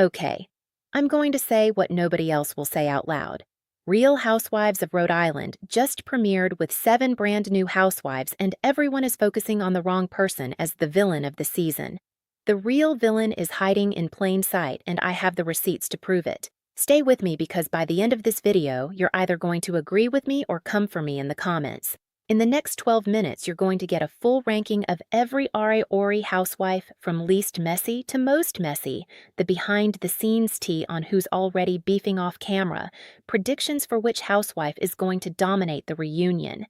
Okay, I'm going to say what nobody else will say out loud. Real Housewives of Rhode Island just premiered with 7 brand new housewives, and everyone is focusing on the wrong person as the villain of the season. The real villain is hiding in plain sight, and I have the receipts to prove it. Stay with me because by the end of this video, you're either going to agree with me or come for me in the comments. In the next 12 minutes, you're going to get a full ranking of every RHORI housewife from least messy to most messy, the behind-the-scenes tea on who's already beefing off camera, predictions for which housewife is going to dominate the reunion,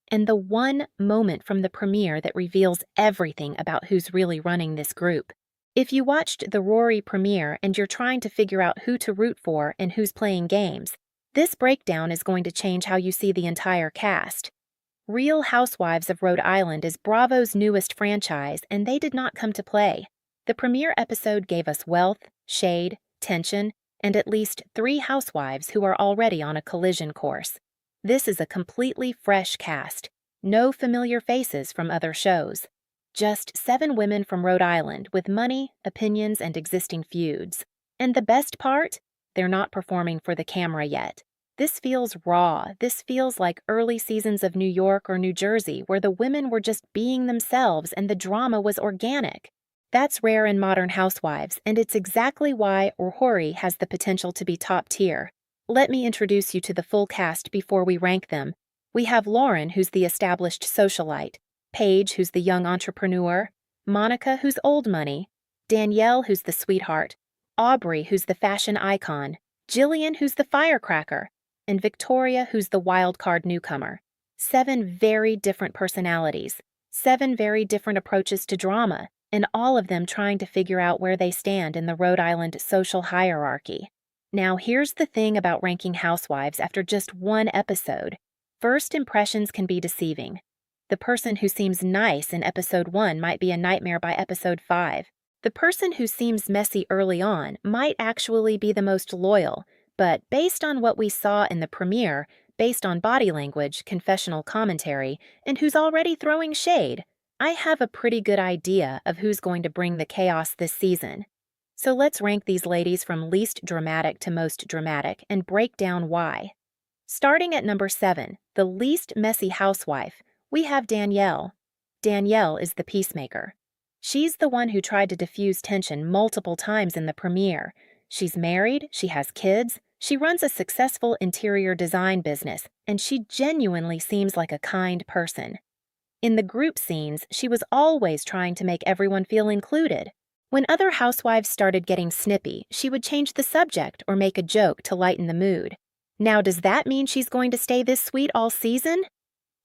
and the one moment from the premiere that reveals everything about who's really running this group. If you watched the RHORI premiere and you're trying to figure out who to root for and who's playing games, this breakdown is going to change how you see the entire cast. Real Housewives of Rhode Island is Bravo's newest franchise, and they did not come to play. The premiere episode gave us wealth, shade, tension, and at least 3 housewives who are already on a collision course. This is a completely fresh cast. No familiar faces from other shows. Just 7 women from Rhode Island with money, opinions, and existing feuds. And the best part? They're not performing for the camera yet. This feels raw. This feels like early seasons of New York or New Jersey where the women were just being themselves and the drama was organic. That's rare in modern housewives, and it's exactly why RHORI has the potential to be top tier. Let me introduce you to the full cast before we rank them. We have Lauren, who's the established socialite, Paige, who's the young entrepreneur, Monica, who's old money, Danielle, who's the sweetheart, Aubrey, who's the fashion icon, Jillian, who's the firecracker, and Victoria, who's the wildcard newcomer. 7 very different personalities, 7 very different approaches to drama, and all of them trying to figure out where they stand in the Rhode Island social hierarchy. Now, here's the thing about ranking housewives after just one episode. First impressions can be deceiving. The person who seems nice in episode 1 might be a nightmare by episode 5. The person who seems messy early on might actually be the most loyal, but based on what we saw in the premiere, based on body language, confessional commentary, and who's already throwing shade, I have a pretty good idea of who's going to bring the chaos this season. So let's rank these ladies from least dramatic to most dramatic and break down why. Starting at number 7, the least messy housewife, we have Danielle. Danielle is the peacemaker. She's the one who tried to diffuse tension multiple times in the premiere. She's married, she has kids, she runs a successful interior design business, and she genuinely seems like a kind person. In the group scenes, she was always trying to make everyone feel included. When other housewives started getting snippy, she would change the subject or make a joke to lighten the mood. Now, does that mean she's going to stay this sweet all season?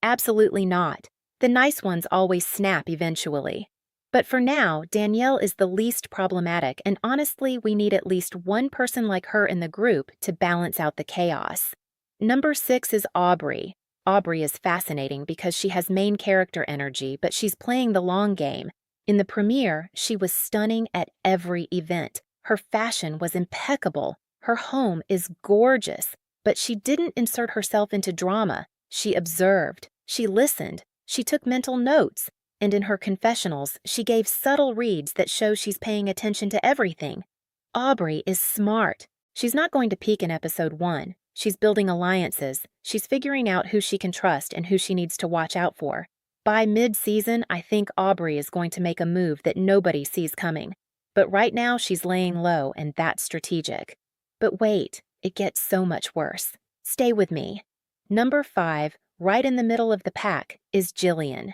Absolutely not. The nice ones always snap eventually. But for now, Danielle is the least problematic, and honestly, we need at least one person like her in the group to balance out the chaos. Number 6 is Aubrey. Aubrey is fascinating because she has main character energy, but she's playing the long game. In the premiere, she was stunning at every event. Her fashion was impeccable. Her home is gorgeous, but she didn't insert herself into drama. She observed. She listened. She took mental notes. And in her confessionals, she gave subtle reads that show she's paying attention to everything. Aubrey is smart. She's not going to peak in episode 1. She's building alliances. She's figuring out who she can trust and who she needs to watch out for. By mid-season, I think Aubrey is going to make a move that nobody sees coming. But right now, she's laying low, and that's strategic. But wait, it gets so much worse. Stay with me. Number 5, right in the middle of the pack, is Jillian.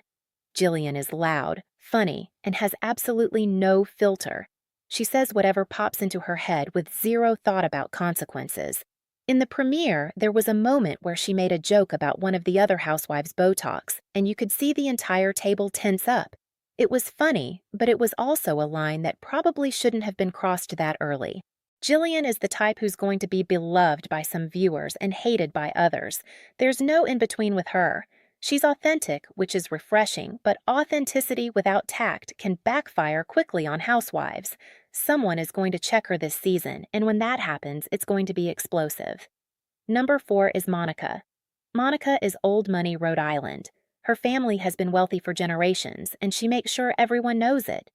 Jillian is loud, funny, and has absolutely no filter. She says whatever pops into her head with zero thought about consequences. In the premiere, there was a moment where she made a joke about one of the other housewives' Botox, and you could see the entire table tense up. It was funny, but it was also a line that probably shouldn't have been crossed that early. Jillian is the type who's going to be beloved by some viewers and hated by others. There's no in-between with her. She's authentic, which is refreshing, but authenticity without tact can backfire quickly on housewives. Someone is going to check her this season, and when that happens, it's going to be explosive. Number 4 is Monica. Monica is old money Rhode Island. Her family has been wealthy for generations, and she makes sure everyone knows it.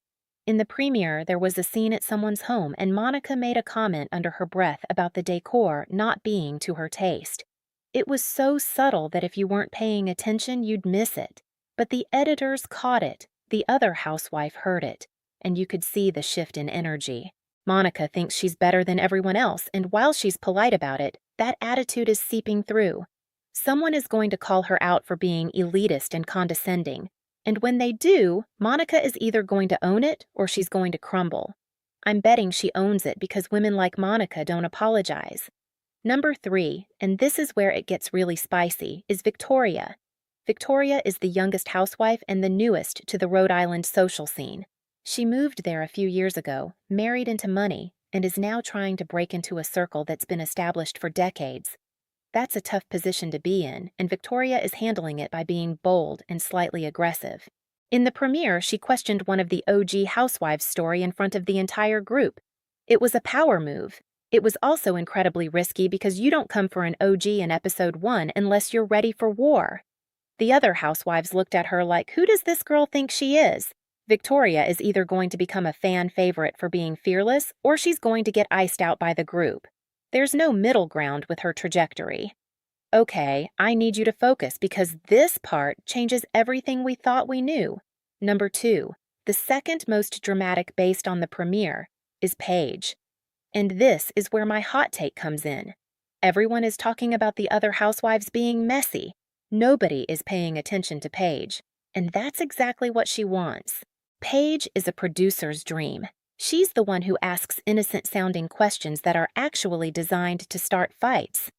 In the premiere, there was a scene at someone's home, and Monica made a comment under her breath about the decor not being to her taste. It was so subtle that if you weren't paying attention, you'd miss it. But the editors caught it, the other housewife heard it, and you could see the shift in energy. Monica thinks she's better than everyone else, and while she's polite about it, that attitude is seeping through. Someone is going to call her out for being elitist and condescending. And when they do, Monica is either going to own it or she's going to crumble. I'm betting she owns it because women like Monica don't apologize. Number 3, and this is where it gets really spicy, is Victoria. Victoria is the youngest housewife and the newest to the Rhode Island social scene. She moved there a few years ago, married into money, and is now trying to break into a circle that's been established for decades. That's a tough position to be in, and Victoria is handling it by being bold and slightly aggressive. In the premiere, she questioned one of the OG housewives' story in front of the entire group. It was a power move. It was also incredibly risky because you don't come for an OG in episode 1 unless you're ready for war. The other housewives looked at her like, who does this girl think she is? Victoria is either going to become a fan favorite for being fearless, or she's going to get iced out by the group. There's no middle ground with her trajectory. Okay, I need you to focus because this part changes everything we thought we knew. Number 2, the second most dramatic based on the premiere, is Paige. And this is where my hot take comes in. Everyone is talking about the other housewives being messy. Nobody is paying attention to Paige. And that's exactly what she wants. Paige is a producer's dream. She's the one who asks innocent-sounding questions that are actually designed to start fights.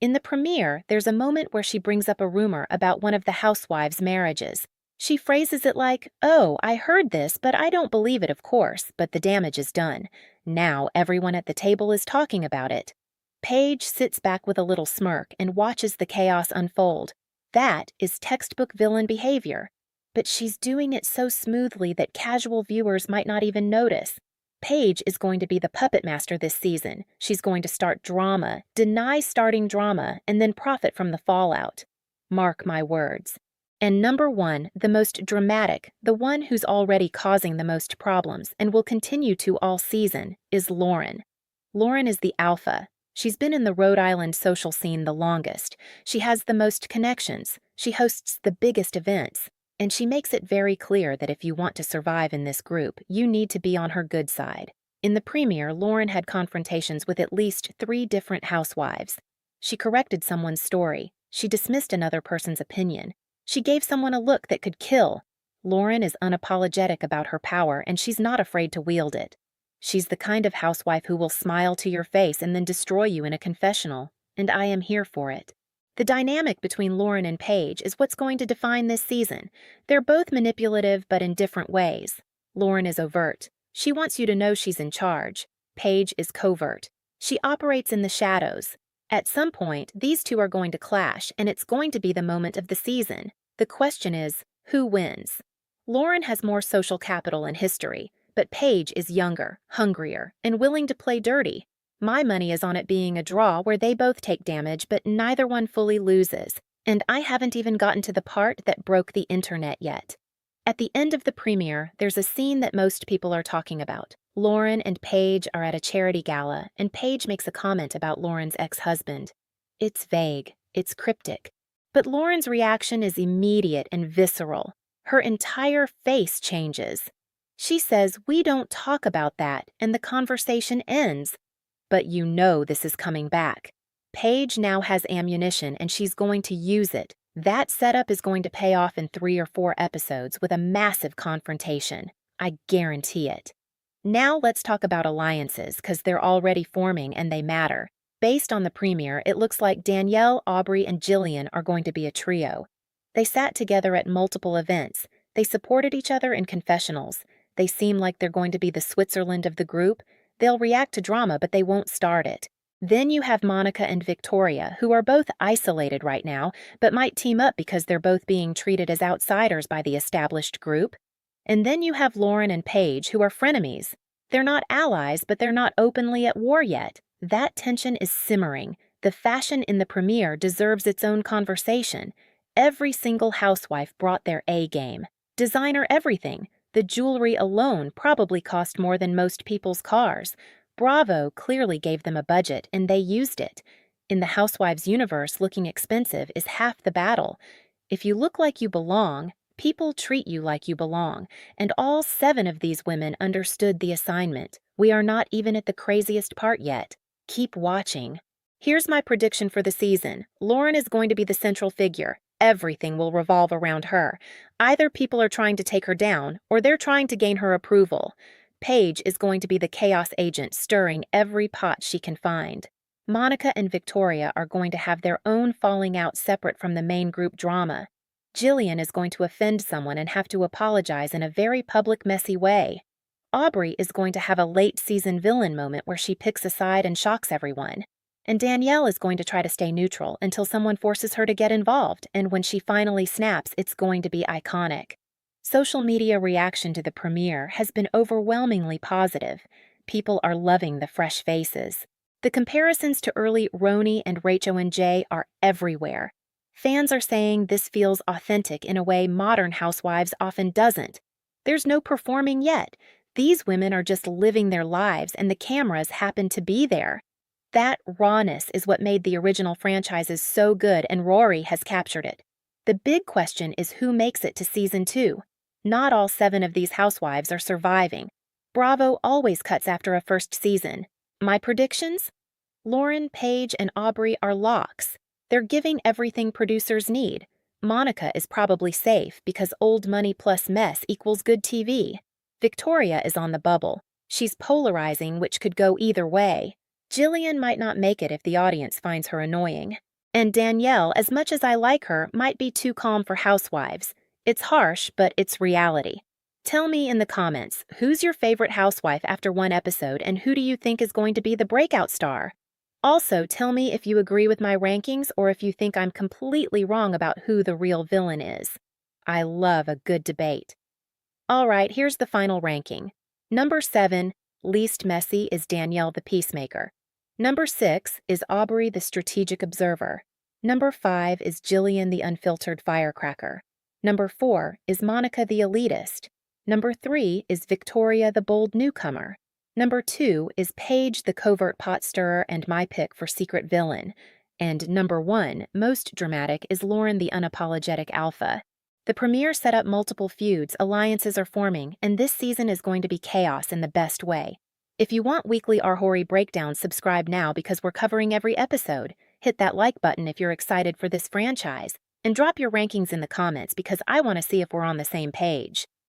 In the premiere, there's a moment where she brings up a rumor about one of the housewives' marriages. She phrases it like, oh, I heard this, but I don't believe it, of course, but the damage is done. Now everyone at the table is talking about it. Paige sits back with a little smirk and watches the chaos unfold. That is textbook villain behavior. But she's doing it so smoothly that casual viewers might not even notice. Paige is going to be the puppet master this season. She's going to start drama, deny starting drama, and then profit from the fallout. Mark my words. And number 1, the most dramatic, the one who's already causing the most problems and will continue to all season, is Lauren. Lauren is the alpha. She's been in the Rhode Island social scene the longest. She has the most connections. She hosts the biggest events. And she makes it very clear that if you want to survive in this group, you need to be on her good side. In the premiere, Lauren had confrontations with at least 3 different housewives. She corrected someone's story. She dismissed another person's opinion. She gave someone a look that could kill. Lauren is unapologetic about her power, and she's not afraid to wield it. She's the kind of housewife who will smile to your face and then destroy you in a confessional, and I am here for it. The dynamic between Lauren and Paige is what's going to define this season. They're both manipulative, but in different ways. Lauren is overt. She wants you to know she's in charge. Paige is covert. She operates in the shadows. At some point, these two are going to clash, and it's going to be the moment of the season. The question is, who wins? Lauren has more social capital and history, but Paige is younger, hungrier, and willing to play dirty. My money is on it being a draw where they both take damage, but neither one fully loses. And I haven't even gotten to the part that broke the internet yet. At the end of the premiere, there's a scene that most people are talking about. Lauren and Paige are at a charity gala, and Paige makes a comment about Lauren's ex-husband. It's vague, it's cryptic. But Lauren's reaction is immediate and visceral. Her entire face changes. She says, "We don't talk about that," and the conversation ends. But you know this is coming back. Paige now has ammunition and she's going to use it. That setup is going to pay off in 3 or 4 episodes with a massive confrontation. I guarantee it. Now let's talk about alliances because they're already forming and they matter. Based on the premiere, it looks like Danielle, Aubrey, and Jillian are going to be a trio. They sat together at multiple events. They supported each other in confessionals. They seem like they're going to be the Switzerland of the group. They'll react to drama, but they won't start it. Then you have Monica and Victoria, who are both isolated right now, but might team up because they're both being treated as outsiders by the established group. And then you have Lauren and Paige, who are frenemies. They're not allies, but they're not openly at war yet. That tension is simmering. The fashion in the premiere deserves its own conversation. Every single housewife brought their A game. Designer everything. The jewelry alone probably cost more than most people's cars. Bravo clearly gave them a budget, and they used it. In the Housewives universe, looking expensive is half the battle. If you look like you belong, people treat you like you belong, and all 7 of these women understood the assignment. We are not even at the craziest part yet. Keep watching. Here's my prediction for the season. Lauren is going to be the central figure. Everything will revolve around her. Either people are trying to take her down, or they're trying to gain her approval. Paige is going to be the chaos agent, stirring every pot she can find. Monica and Victoria are going to have their own falling out separate from the main group drama. Jillian is going to offend someone and have to apologize in a very public, messy way. Aubrey is going to have a late-season villain moment where she picks a side and shocks everyone. And Danielle is going to try to stay neutral until someone forces her to get involved, and when she finally snaps, it's going to be iconic. Social media reaction to the premiere has been overwhelmingly positive. People are loving the fresh faces. The comparisons to early RHONY and RHONJ are everywhere. Fans are saying this feels authentic in a way modern housewives often doesn't. There's no performing yet. These women are just living their lives, and the cameras happen to be there. That rawness is what made the original franchises so good, and RHORI has captured it. The big question is who makes it to season 2. Not all 7 of these housewives are surviving. Bravo always cuts after a first season. My predictions? Lauren, Paige, and Aubrey are locks. They're giving everything producers need. Monica is probably safe because old money plus mess equals good TV. Victoria is on the bubble. She's polarizing, which could go either way. Jillian might not make it if the audience finds her annoying. And Danielle, as much as I like her, might be too calm for housewives. It's harsh, but it's reality. Tell me in the comments, who's your favorite housewife after one episode, and who do you think is going to be the breakout star? Also, tell me if you agree with my rankings or if you think I'm completely wrong about who the real villain is. I love a good debate. All right, here's the final ranking. Number 7, least messy, is Danielle the peacemaker. Number 6 is Aubrey the strategic observer. Number 5 is Jillian the unfiltered firecracker. Number 4 is Monica the elitist. Number 3 is Victoria the bold newcomer. Number 2 is Paige the covert pot stirrer and my pick for secret villain. And number 1, most dramatic, is Lauren the unapologetic alpha. The premiere set up multiple feuds, alliances are forming, and this season is going to be chaos in the best way. If you want weekly RHORI breakdowns, subscribe now because we're covering every episode. Hit that like button if you're excited for this franchise. And drop your rankings in the comments because I want to see if we're on the same page.